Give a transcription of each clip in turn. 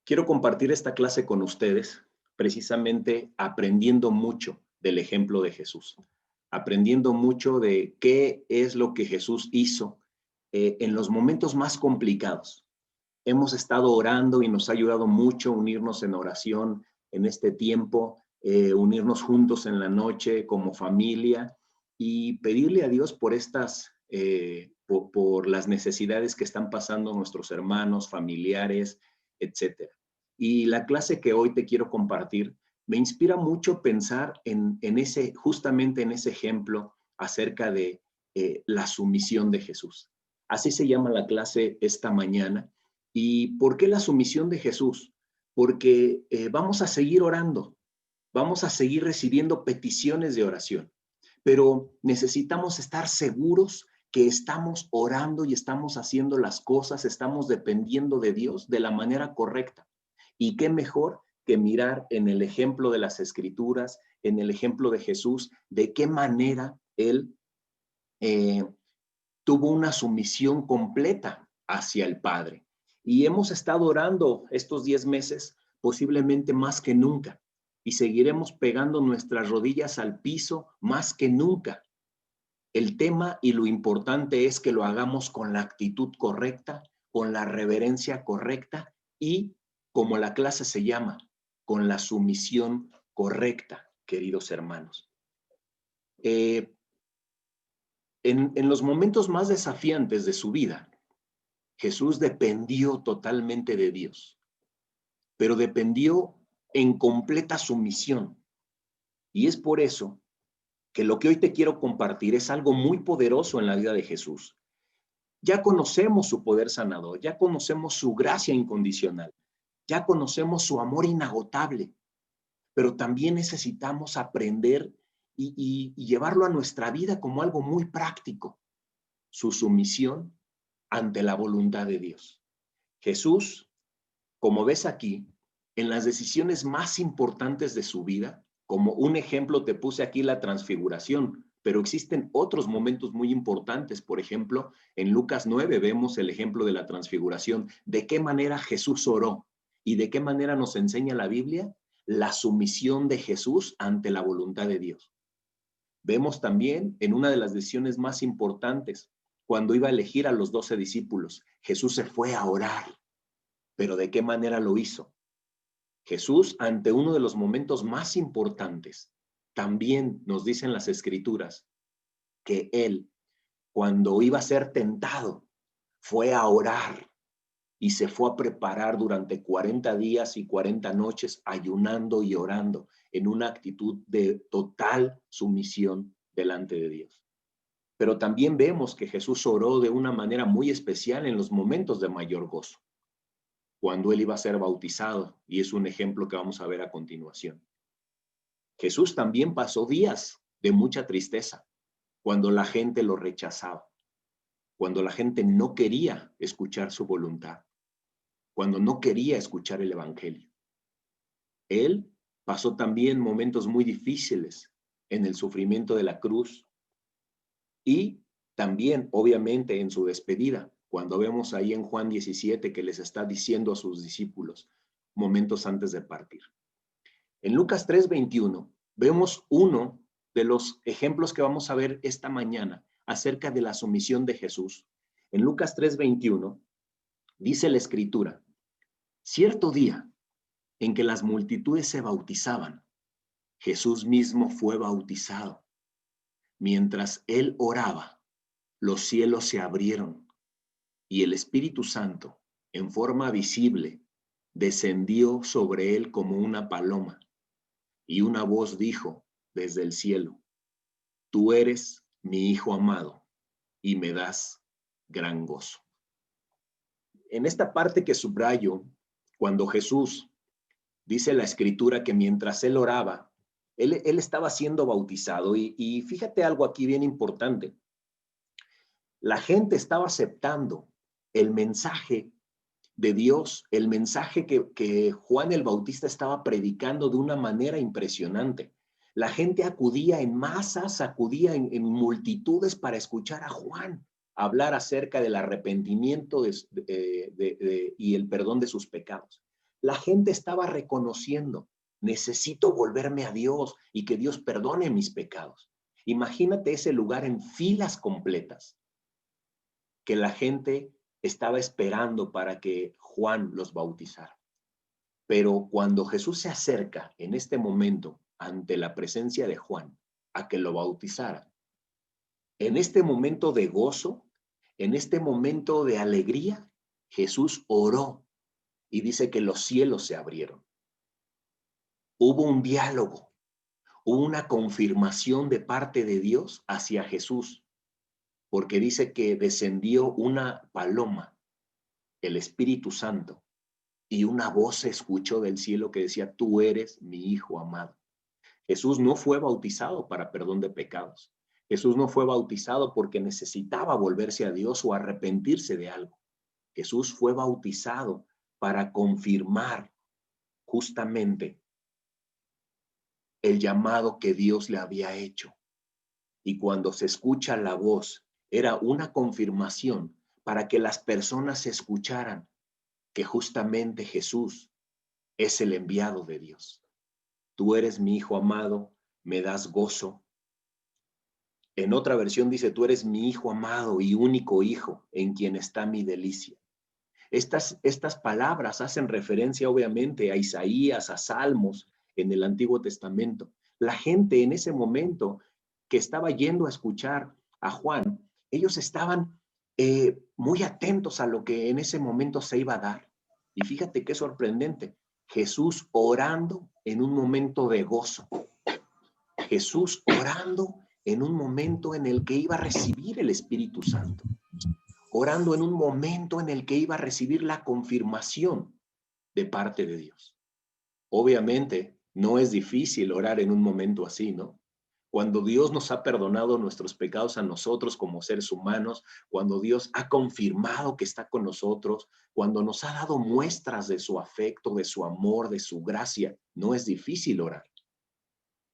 Quiero compartir esta clase con ustedes, precisamente aprendiendo mucho del ejemplo de Jesús, aprendiendo mucho de qué es lo que Jesús hizo en los momentos más complicados. Hemos estado orando y nos ha ayudado mucho unirnos en oración en este tiempo, unirnos juntos en la noche como familia y pedirle a Dios por por las necesidades que están pasando nuestros hermanos, familiares, etcétera. Y la clase que hoy te quiero compartir me inspira mucho pensar justamente en ese ejemplo acerca de la sumisión de Jesús. Así se llama la clase esta mañana. ¿Y por qué la sumisión de Jesús? Porque vamos a seguir orando, vamos a seguir recibiendo peticiones de oración, pero necesitamos estar seguros que estamos orando y estamos haciendo las cosas, estamos dependiendo de Dios de la manera correcta. Y qué mejor que mirar en el ejemplo de las Escrituras, en el ejemplo de Jesús, de qué manera Él tuvo una sumisión completa hacia el Padre. Y hemos estado orando estos 10 meses, posiblemente más que nunca, y seguiremos pegando nuestras rodillas al piso más que nunca. El tema y lo importante es que lo hagamos con la actitud correcta, con la reverencia correcta y, como la clase se llama, con la sumisión correcta, queridos hermanos. En los momentos más desafiantes de su vida, Jesús dependió totalmente de Dios, pero dependió en completa sumisión. Y es por eso que lo que hoy te quiero compartir es algo muy poderoso en la vida de Jesús. Ya conocemos su poder sanador, ya conocemos su gracia incondicional, ya conocemos su amor inagotable, pero también necesitamos aprender y llevarlo a nuestra vida como algo muy práctico, su sumisión ante la voluntad de Dios. Jesús, como ves aquí, en las decisiones más importantes de su vida, como un ejemplo te puse aquí la transfiguración, pero existen otros momentos muy importantes. Por ejemplo, en Lucas 9 vemos el ejemplo de la transfiguración, de qué manera Jesús oró y de qué manera nos enseña la Biblia la sumisión de Jesús ante la voluntad de Dios. Vemos también en una de las decisiones más importantes, cuando iba a elegir a los 12 discípulos, Jesús se fue a orar. ¿Pero de qué manera lo hizo? Jesús, ante uno de los momentos más importantes, también nos dicen las Escrituras que él, cuando iba a ser tentado, fue a orar y se fue a preparar durante 40 días y 40 noches ayunando y orando en una actitud de total sumisión delante de Dios. Pero también vemos que Jesús oró de una manera muy especial en los momentos de mayor gozo, cuando él iba a ser bautizado, y es un ejemplo que vamos a ver a continuación. Jesús también pasó días de mucha tristeza, cuando la gente lo rechazaba, cuando la gente no quería escuchar su voluntad, cuando no quería escuchar el evangelio. Él pasó también momentos muy difíciles en el sufrimiento de la cruz y también, obviamente, en su despedida, cuando vemos ahí en Juan 17 que les está diciendo a sus discípulos momentos antes de partir. En Lucas 3:21 vemos uno de los ejemplos que vamos a ver esta mañana acerca de la sumisión de Jesús. En Lucas 3:21 dice la Escritura: cierto día en que las multitudes se bautizaban, Jesús mismo fue bautizado. Mientras él oraba, los cielos se abrieron y el Espíritu Santo, en forma visible, descendió sobre él como una paloma. Y una voz dijo desde el cielo: tú eres mi Hijo amado y me das gran gozo. En esta parte que subrayo, cuando Jesús dice la Escritura que mientras él oraba, él estaba siendo bautizado. Y fíjate algo aquí bien importante. La gente estaba aceptando el mensaje de Dios, el mensaje que Juan el Bautista estaba predicando de una manera impresionante. La gente acudía en masas, acudía en multitudes para escuchar a Juan hablar acerca del arrepentimiento y el perdón de sus pecados. La gente estaba reconociendo, necesito volverme a Dios y que Dios perdone mis pecados. Imagínate ese lugar en filas completas, que la gente estaba esperando para que Juan los bautizara. Pero cuando Jesús se acerca en este momento ante la presencia de Juan a que lo bautizara, en este momento de gozo, en este momento de alegría, Jesús oró y dice que los cielos se abrieron. Hubo un diálogo, hubo una confirmación de parte de Dios hacia Jesús, porque dice que descendió una paloma, el Espíritu Santo, y una voz se escuchó del cielo que decía, tú eres mi Hijo amado. Jesús no fue bautizado para perdón de pecados. Jesús no fue bautizado porque necesitaba volverse a Dios o arrepentirse de algo. Jesús fue bautizado para confirmar justamente el llamado que Dios le había hecho. Y cuando se escucha la voz, era una confirmación para que las personas escucharan que justamente Jesús es el enviado de Dios. Tú eres mi Hijo amado, me das gozo. En otra versión dice, tú eres mi Hijo amado y único Hijo en quien está mi delicia. Estas palabras hacen referencia obviamente a Isaías, a Salmos en el Antiguo Testamento. La gente en ese momento que estaba yendo a escuchar a Juan, ellos estaban muy atentos a lo que en ese momento se iba a dar. Y fíjate qué sorprendente, Jesús orando en un momento de gozo. Jesús orando en un momento en el que iba a recibir el Espíritu Santo. Orando en un momento en el que iba a recibir la confirmación de parte de Dios. Obviamente, no es difícil orar en un momento así, ¿no? Cuando Dios nos ha perdonado nuestros pecados a nosotros como seres humanos, cuando Dios ha confirmado que está con nosotros, cuando nos ha dado muestras de su afecto, de su amor, de su gracia, no es difícil orar.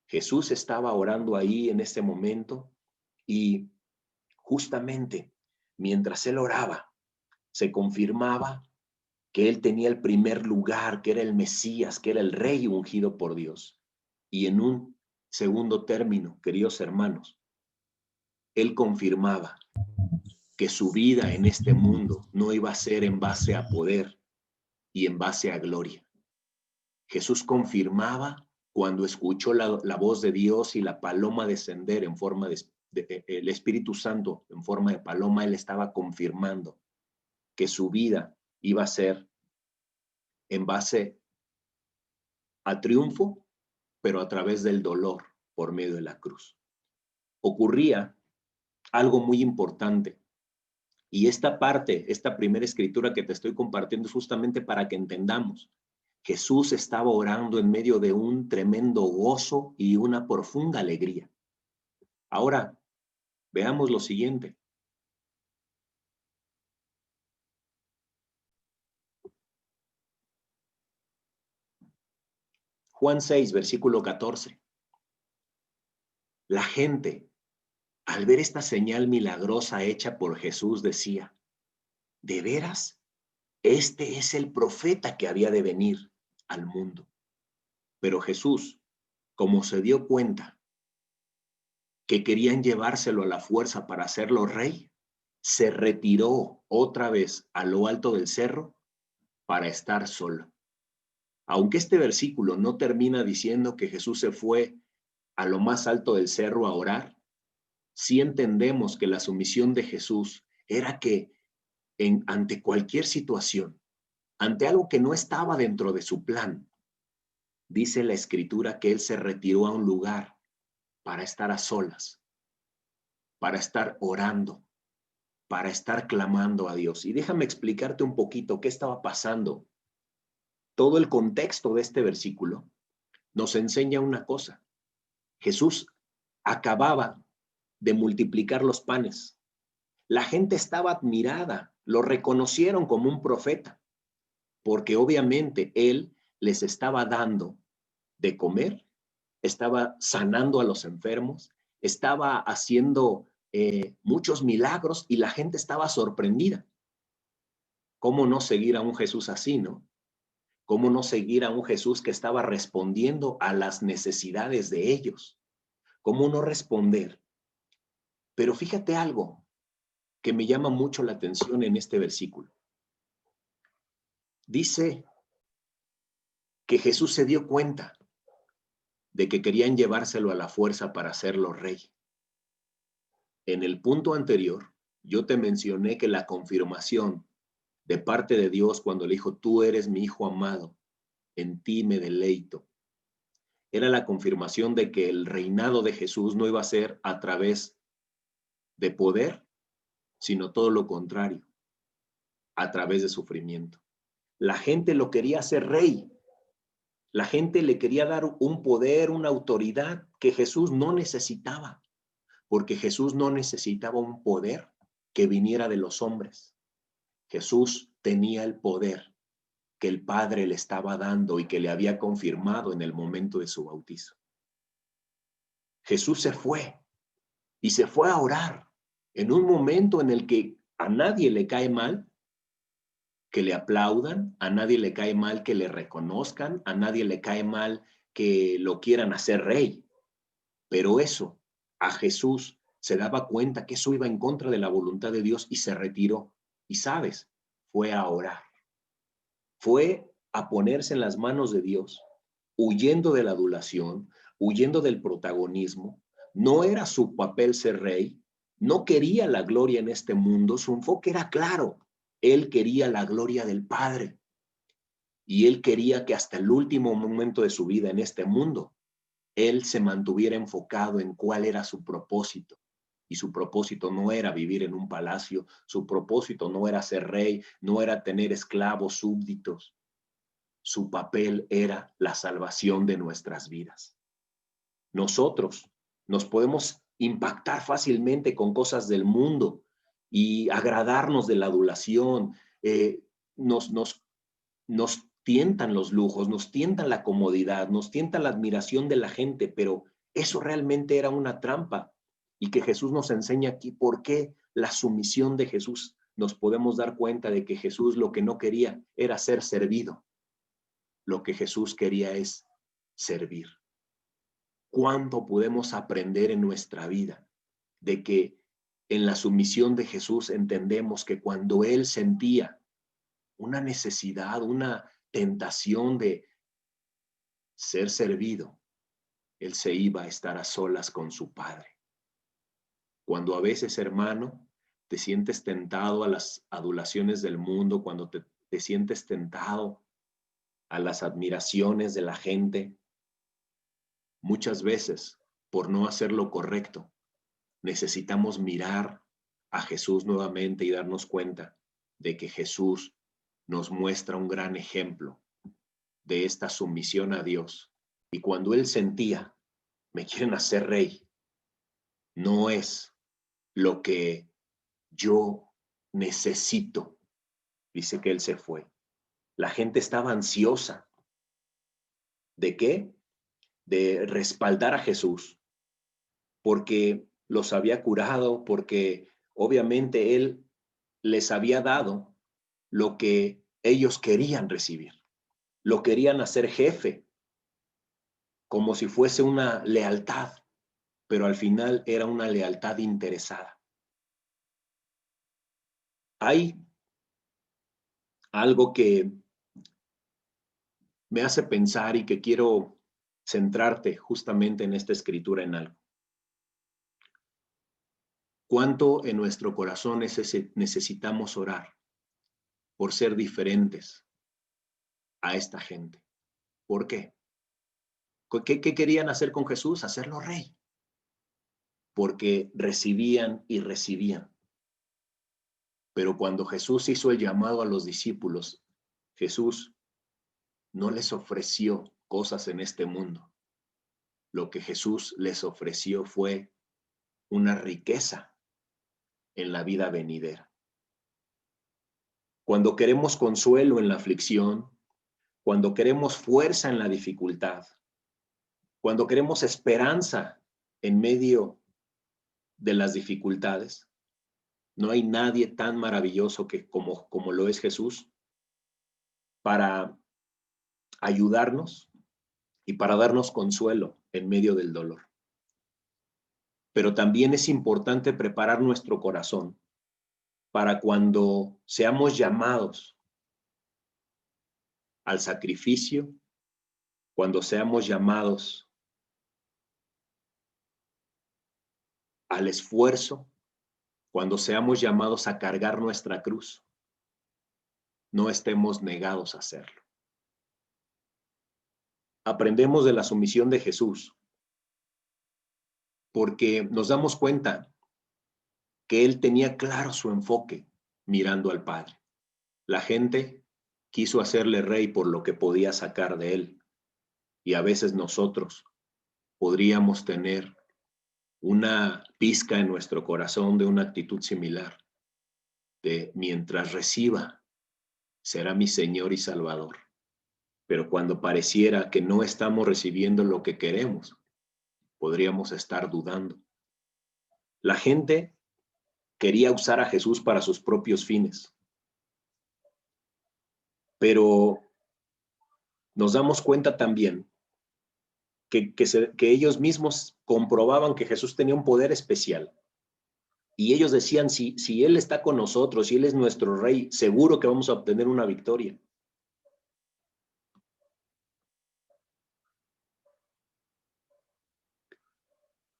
Jesús estaba orando ahí en ese momento y justamente mientras él oraba, se confirmaba que él tenía el primer lugar, que era el Mesías, que era el Rey ungido por Dios. Y en un segundo término, queridos hermanos, él confirmaba que su vida en este mundo no iba a ser en base a poder y en base a gloria. Jesús confirmaba cuando escuchó la voz de Dios y la paloma descender en forma el Espíritu Santo en forma de paloma, él estaba confirmando que su vida iba a ser en base a triunfo, pero a través del dolor por medio de la cruz. Ocurría algo muy importante. Y esta parte, esta primera escritura que te estoy compartiendo es justamente para que entendamos. Jesús estaba orando en medio de un tremendo gozo y una profunda alegría. Ahora, veamos lo siguiente. Juan 6, versículo 14. La gente, al ver esta señal milagrosa hecha por Jesús, decía, ¿de veras? Este es el profeta que había de venir al mundo. Pero Jesús, como se dio cuenta que querían llevárselo a la fuerza para hacerlo rey, se retiró otra vez a lo alto del cerro para estar solo. Aunque este versículo no termina diciendo que Jesús se fue a lo más alto del cerro a orar, sí entendemos que la sumisión de Jesús era que ante cualquier situación, ante algo que no estaba dentro de su plan, dice la Escritura que él se retiró a un lugar para estar a solas, para estar orando, para estar clamando a Dios. Y déjame explicarte un poquito qué estaba pasando. Todo el contexto de este versículo nos enseña una cosa. Jesús acababa de multiplicar los panes. La gente estaba admirada, lo reconocieron como un profeta, porque obviamente él les estaba dando de comer, estaba sanando a los enfermos, estaba haciendo muchos milagros y la gente estaba sorprendida. ¿Cómo no seguir a un Jesús así, no? ¿Cómo no seguir a un Jesús que estaba respondiendo a las necesidades de ellos? ¿Cómo no responder? Pero fíjate algo que me llama mucho la atención en este versículo. Dice que Jesús se dio cuenta de que querían llevárselo a la fuerza para hacerlo rey. En el punto anterior, yo te mencioné que la confirmación de parte de Dios cuando le dijo, tú eres mi hijo amado, en ti me deleito, era la confirmación de que el reinado de Jesús no iba a ser a través de poder, sino todo lo contrario, a través de sufrimiento. La gente lo quería hacer rey. La gente le quería dar un poder, una autoridad que Jesús no necesitaba, porque Jesús no necesitaba un poder que viniera de los hombres. Jesús tenía el poder que el Padre le estaba dando y que le había confirmado en el momento de su bautizo. Jesús se fue y se fue a orar en un momento en el que a nadie le cae mal que le aplaudan, a nadie le cae mal que le reconozcan, a nadie le cae mal que lo quieran hacer rey. Pero eso, a Jesús se daba cuenta que eso iba en contra de la voluntad de Dios y se retiró. Y sabes, fue a orar. Fue a ponerse en las manos de Dios, huyendo de la adulación, huyendo del protagonismo. No era su papel ser rey, no quería la gloria en este mundo, su enfoque era claro. Él quería la gloria del Padre y él quería que hasta el último momento de su vida en este mundo, él se mantuviera enfocado en cuál era su propósito. Y su propósito no era vivir en un palacio, su propósito no era ser rey, no era tener esclavos súbditos. Su papel era la salvación de nuestras vidas. Nosotros nos podemos impactar fácilmente con cosas del mundo y agradarnos de la adulación. Nos tientan los lujos, nos tientan la comodidad, nos tienta la admiración de la gente, pero eso realmente era una trampa. Y que Jesús nos enseña aquí por qué la sumisión de Jesús. Nos podemos dar cuenta de que Jesús lo que no quería era ser servido. Lo que Jesús quería es servir. ¿Cuánto podemos aprender en nuestra vida de que en la sumisión de Jesús entendemos que cuando Él sentía una necesidad, una tentación de ser servido, Él se iba a estar a solas con su Padre? Cuando a veces, hermano, te sientes tentado a las adulaciones del mundo, cuando te sientes tentado a las admiraciones de la gente, muchas veces, por no hacer lo correcto, necesitamos mirar a Jesús nuevamente y darnos cuenta de que Jesús nos muestra un gran ejemplo de esta sumisión a Dios. Y cuando Él sentía, me quieren hacer rey, no es lo que yo necesito. Dice que Él se fue. La gente estaba ansiosa. ¿De qué? De respaldar a Jesús, porque los había curado, porque obviamente Él les había dado lo que ellos querían recibir. Lo querían hacer jefe, como si fuese una lealtad, pero al final era una lealtad interesada. Hay algo que me hace pensar y que quiero centrarte justamente en esta escritura en algo. ¿Cuánto en nuestro corazón necesitamos orar por ser diferentes a esta gente? ¿Por qué? ¿Qué querían hacer con Jesús? Hacerlo rey. Porque recibían y recibían. Pero cuando Jesús hizo el llamado a los discípulos, Jesús no les ofreció cosas en este mundo. Lo que Jesús les ofreció fue una riqueza en la vida venidera. Cuando queremos consuelo en la aflicción, cuando queremos fuerza en la dificultad, cuando queremos esperanza en medio de las dificultades, no hay nadie tan maravilloso como lo es Jesús para ayudarnos y para darnos consuelo en medio del dolor. Pero también es importante preparar nuestro corazón para cuando seamos llamados al sacrificio, cuando seamos llamados al esfuerzo, cuando seamos llamados a cargar nuestra cruz, no estemos negados a hacerlo. Aprendemos de la sumisión de Jesús porque nos damos cuenta que él tenía claro su enfoque mirando al Padre. La gente quiso hacerle rey por lo que podía sacar de él, y a veces nosotros podríamos tener una pizca en nuestro corazón de una actitud similar, de mientras reciba, será mi Señor y Salvador. Pero cuando pareciera que no estamos recibiendo lo que queremos, podríamos estar dudando. La gente quería usar a Jesús para sus propios fines, pero nos damos cuenta también que ellos mismos comprobaban que Jesús tenía un poder especial. Y ellos decían, si Él está con nosotros, si Él es nuestro Rey, seguro que vamos a obtener una victoria.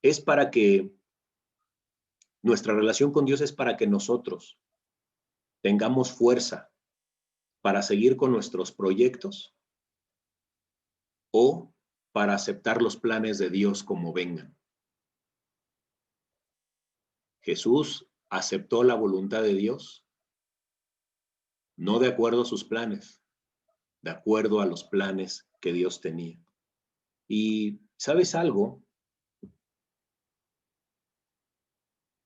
Es para que nuestra relación con Dios es para que nosotros tengamos fuerza para seguir con nuestros proyectos o para aceptar los planes de Dios como vengan. Jesús aceptó la voluntad de Dios, no de acuerdo a sus planes, de acuerdo a los planes que Dios tenía. Y ¿sabes algo?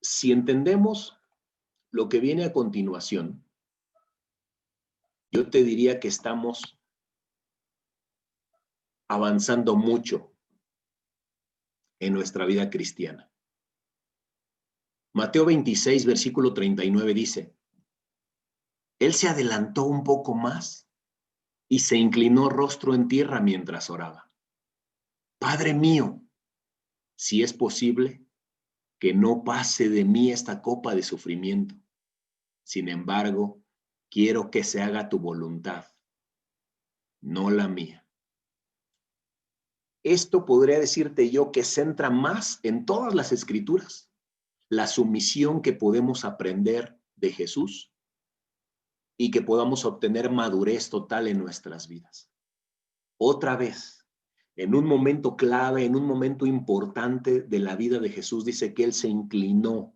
Si entendemos lo que viene a continuación, yo te diría que estamos avanzando mucho en nuestra vida cristiana. Mateo 26, versículo 39 dice, Él se adelantó un poco más y se inclinó rostro en tierra mientras oraba. Padre mío, si es posible, que no pase de mí esta copa de sufrimiento. Sin embargo, quiero que se haga tu voluntad, no la mía. Esto podría decirte yo que centra más en todas las escrituras la sumisión que podemos aprender de Jesús y que podamos obtener madurez total en nuestras vidas. Otra vez, en un momento clave, en un momento importante de la vida de Jesús, dice que Él se inclinó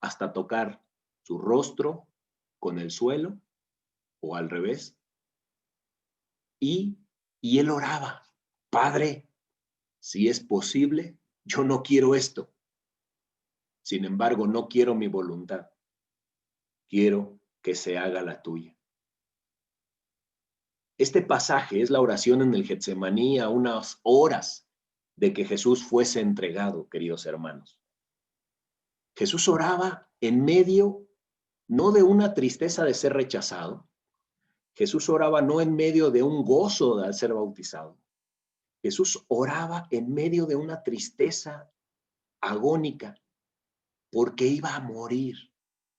hasta tocar su rostro con el suelo o al revés y Él oraba, Padre, si es posible, yo no quiero esto. Sin embargo, no quiero mi voluntad. Quiero que se haga la tuya. Este pasaje es la oración en el Getsemaní a unas horas de que Jesús fuese entregado, queridos hermanos. Jesús oraba en medio, no de una tristeza de ser rechazado. Jesús oraba no en medio de un gozo de ser bautizado. Jesús oraba en medio de una tristeza agónica porque iba a morir,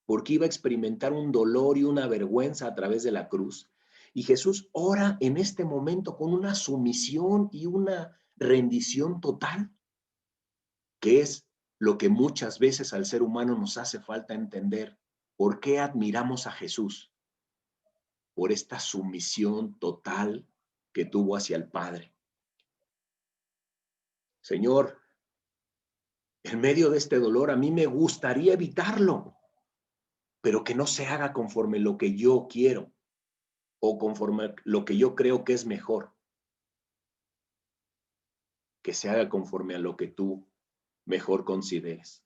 porque iba a experimentar un dolor y una vergüenza a través de la cruz. Y Jesús ora en este momento con una sumisión y una rendición total, que es lo que muchas veces al ser humano nos hace falta entender. ¿Por qué admiramos a Jesús? Por esta sumisión total que tuvo hacia el Padre. Señor, en medio de este dolor a mí me gustaría evitarlo, pero que no se haga conforme lo que yo quiero o conforme lo que yo creo que es mejor, que se haga conforme a lo que tú mejor consideres.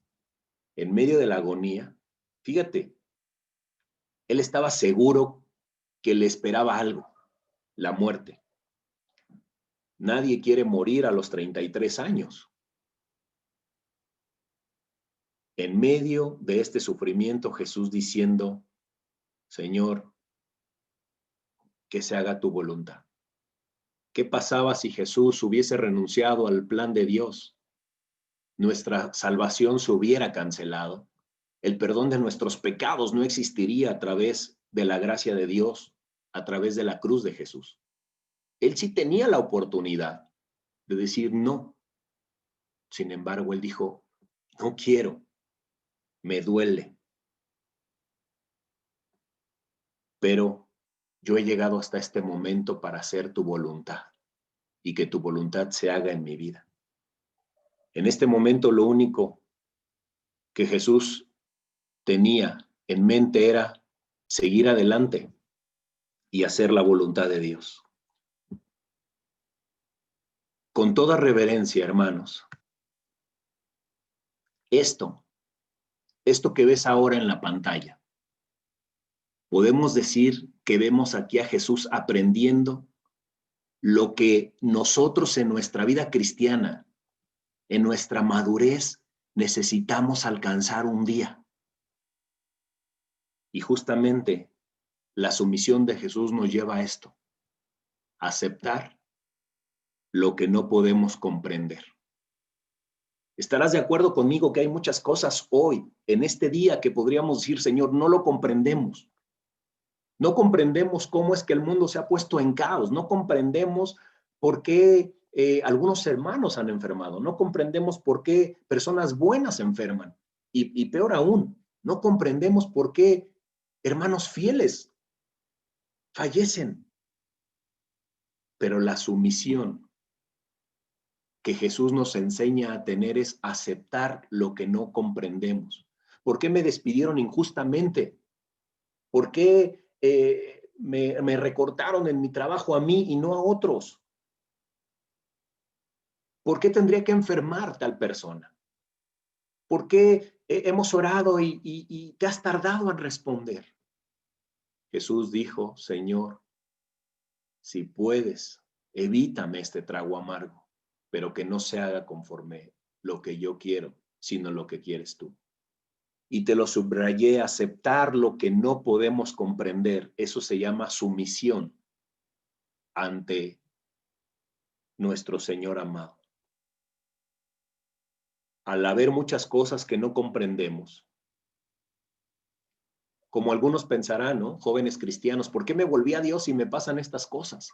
En medio de la agonía, fíjate, él estaba seguro que le esperaba algo, la muerte. Nadie quiere morir a los 33 años. En medio de este sufrimiento, Jesús diciendo, Señor, que se haga tu voluntad. ¿Qué pasaba si Jesús hubiese renunciado al plan de Dios? Nuestra salvación se hubiera cancelado. El perdón de nuestros pecados no existiría a través de la gracia de Dios, a través de la cruz de Jesús. Él sí tenía la oportunidad de decir no. Sin embargo, él dijo, no quiero, me duele, pero yo he llegado hasta este momento para hacer tu voluntad y que tu voluntad se haga en mi vida. En este momento lo único que Jesús tenía en mente era seguir adelante y hacer la voluntad de Dios. Con toda reverencia, hermanos, esto que ves ahora en la pantalla, podemos decir que vemos aquí a Jesús aprendiendo lo que nosotros en nuestra vida cristiana, en nuestra madurez, necesitamos alcanzar un día. Y justamente la sumisión de Jesús nos lleva a esto, a aceptar lo que no podemos comprender. Estarás de acuerdo conmigo que hay muchas cosas hoy, en este día, que podríamos decir, Señor, no lo comprendemos. No comprendemos cómo es que el mundo se ha puesto en caos. No comprendemos por qué algunos hermanos han enfermado. No comprendemos por qué personas buenas se enferman. Y peor aún, no comprendemos por qué hermanos fieles fallecen. Pero la sumisión que Jesús nos enseña a tener es aceptar lo que no comprendemos. ¿Por qué me despidieron injustamente? ¿Por qué me recortaron en mi trabajo a mí y no a otros? ¿Por qué tendría que enfermar tal persona? ¿Por qué hemos orado y te has tardado en responder? Jesús dijo, Señor, si puedes, evítame este trago amargo, pero que no se haga conforme lo que yo quiero, sino lo que quieres tú. Y te lo subrayé, aceptar lo que no podemos comprender. Eso se llama sumisión ante nuestro Señor amado. Al haber muchas cosas que no comprendemos, como algunos pensarán, ¿no? Jóvenes cristianos, ¿por qué me volví a Dios y me pasan estas cosas?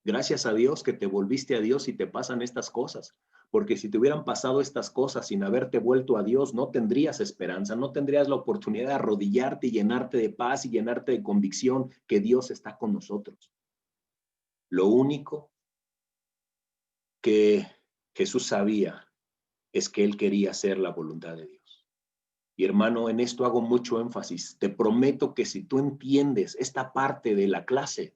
Gracias a Dios que te volviste a Dios y te pasan estas cosas, porque si te hubieran pasado estas cosas sin haberte vuelto a Dios, no tendrías esperanza, no tendrías la oportunidad de arrodillarte y llenarte de paz y llenarte de convicción que Dios está con nosotros. Lo único que Jesús sabía es que Él quería hacer la voluntad de Dios. Y hermano, en esto hago mucho énfasis. Te prometo que si tú entiendes esta parte de la clase,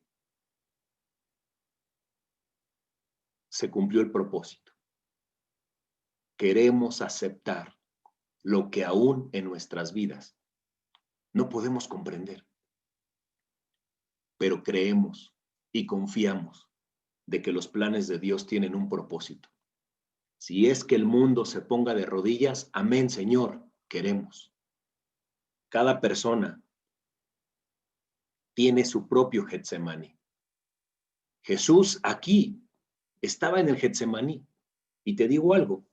se cumplió el propósito. Queremos aceptar lo que aún en nuestras vidas no podemos comprender, pero creemos y confiamos de que los planes de Dios tienen un propósito. Si es que el mundo se ponga de rodillas, amén, Señor, queremos. Cada persona tiene su propio Getsemaní. Jesús aquí estaba en el Getsemaní. Y te digo algo,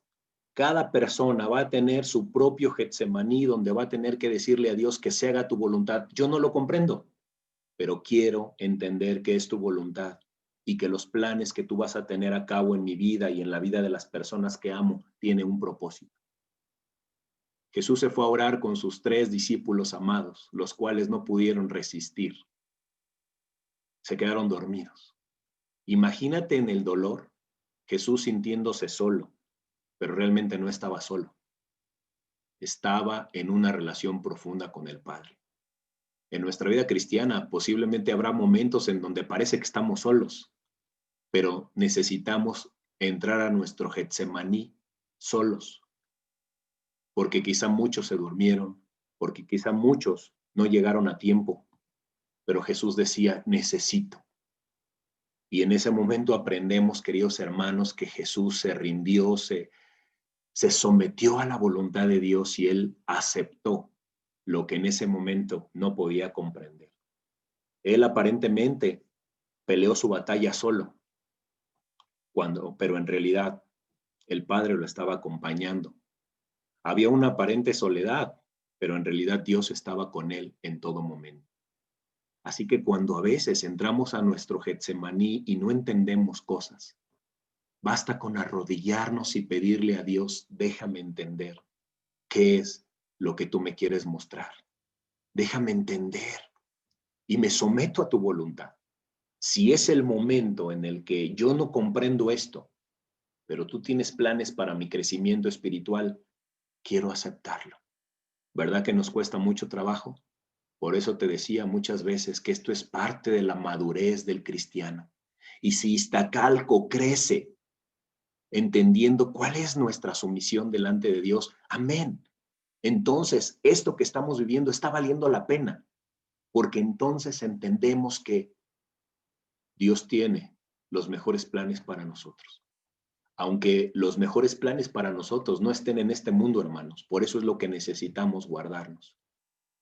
cada persona va a tener su propio Getsemaní donde va a tener que decirle a Dios que se haga tu voluntad. Yo no lo comprendo, pero quiero entender que es tu voluntad y que los planes que tú vas a tener a cabo en mi vida y en la vida de las personas que amo tienen un propósito. Jesús se fue a orar con sus 3 discípulos amados, los cuales no pudieron resistir. Se quedaron dormidos. Imagínate en el dolor, Jesús sintiéndose solo, pero realmente no estaba solo. Estaba en una relación profunda con el Padre. En nuestra vida cristiana posiblemente habrá momentos en donde parece que estamos solos, pero necesitamos entrar a nuestro Getsemaní solos, porque quizá muchos se durmieron, porque quizá muchos no llegaron a tiempo, pero Jesús decía, necesito. Y en ese momento aprendemos, queridos hermanos, que Jesús se rindió, se sometió a la voluntad de Dios y Él aceptó lo que en ese momento no podía comprender. Él aparentemente peleó su batalla solo, pero en realidad el Padre lo estaba acompañando. Había una aparente soledad, pero en realidad Dios estaba con él en todo momento. Así que cuando a veces entramos a nuestro Getsemaní y no entendemos cosas, basta con arrodillarnos y pedirle a Dios, déjame entender qué es lo que tú me quieres mostrar. Déjame entender y me someto a tu voluntad. Si es el momento en el que yo no comprendo esto, pero tú tienes planes para mi crecimiento espiritual, quiero aceptarlo. ¿Verdad que nos cuesta mucho trabajo? Por eso te decía muchas veces que esto es parte de la madurez del cristiano. Y si Iztacalco crece entendiendo cuál es nuestra sumisión delante de Dios, amén. Entonces, esto que estamos viviendo está valiendo la pena, porque entonces entendemos que Dios tiene los mejores planes para nosotros. Aunque los mejores planes para nosotros no estén en este mundo, hermanos, por eso es lo que necesitamos guardarnos.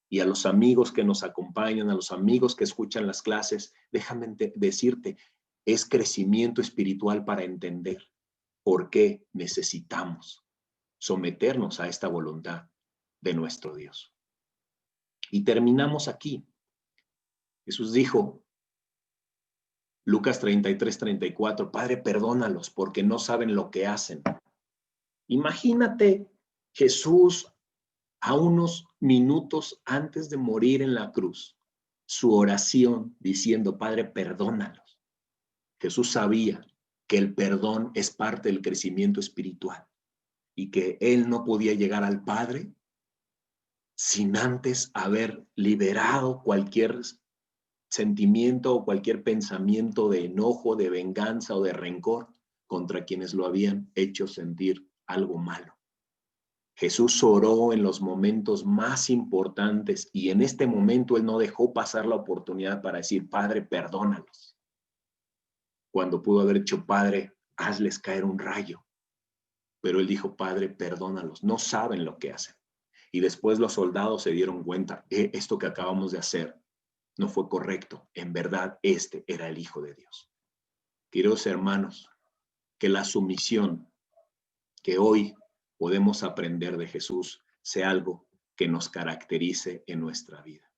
Y a los amigos que nos acompañan, a los amigos que escuchan las clases, déjame decirte, es crecimiento espiritual para entender por qué necesitamos someternos a esta voluntad de nuestro Dios. Y terminamos aquí. Jesús dijo, Lucas 33:34, Padre, perdónalos porque no saben lo que hacen. Imagínate Jesús a unos minutos antes de morir en la cruz, su oración diciendo, Padre, perdónalos. Jesús sabía que el perdón es parte del crecimiento espiritual y que él no podía llegar al Padre sin antes haber liberado cualquier sentimiento o cualquier pensamiento de enojo, de venganza o de rencor contra quienes lo habían hecho sentir algo malo. Jesús oró en los momentos más importantes y en este momento él no dejó pasar la oportunidad para decir, Padre, perdónalos. Cuando pudo haber dicho, Padre, hazles caer un rayo. Pero él dijo, Padre, perdónalos, no saben lo que hacen. Y después los soldados se dieron cuenta, esto que acabamos de hacer no fue correcto. En verdad, este era el Hijo de Dios. Queridos hermanos, que la sumisión que hoy podemos aprender de Jesús sea algo que nos caracterice en nuestra vida.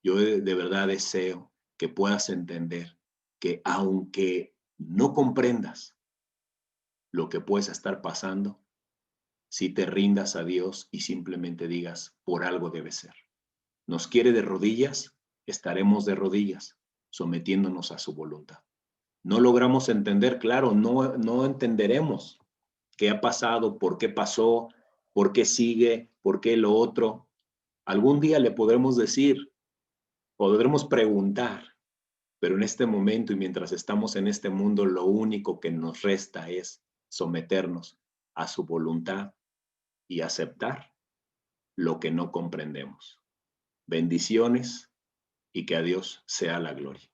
Yo de verdad deseo que puedas entender que aunque no comprendas lo que puedes estar pasando, si te rindas a Dios y simplemente digas, por algo debe ser. Nos quiere de rodillas, estaremos de rodillas, sometiéndonos a su voluntad. No logramos entender, claro, no entenderemos qué ha pasado, por qué pasó, por qué sigue, por qué lo otro. Algún día le podremos decir, podremos preguntar, pero en este momento y mientras estamos en este mundo, lo único que nos resta es someternos a su voluntad y aceptar lo que no comprendemos. Bendiciones y que a Dios sea la gloria.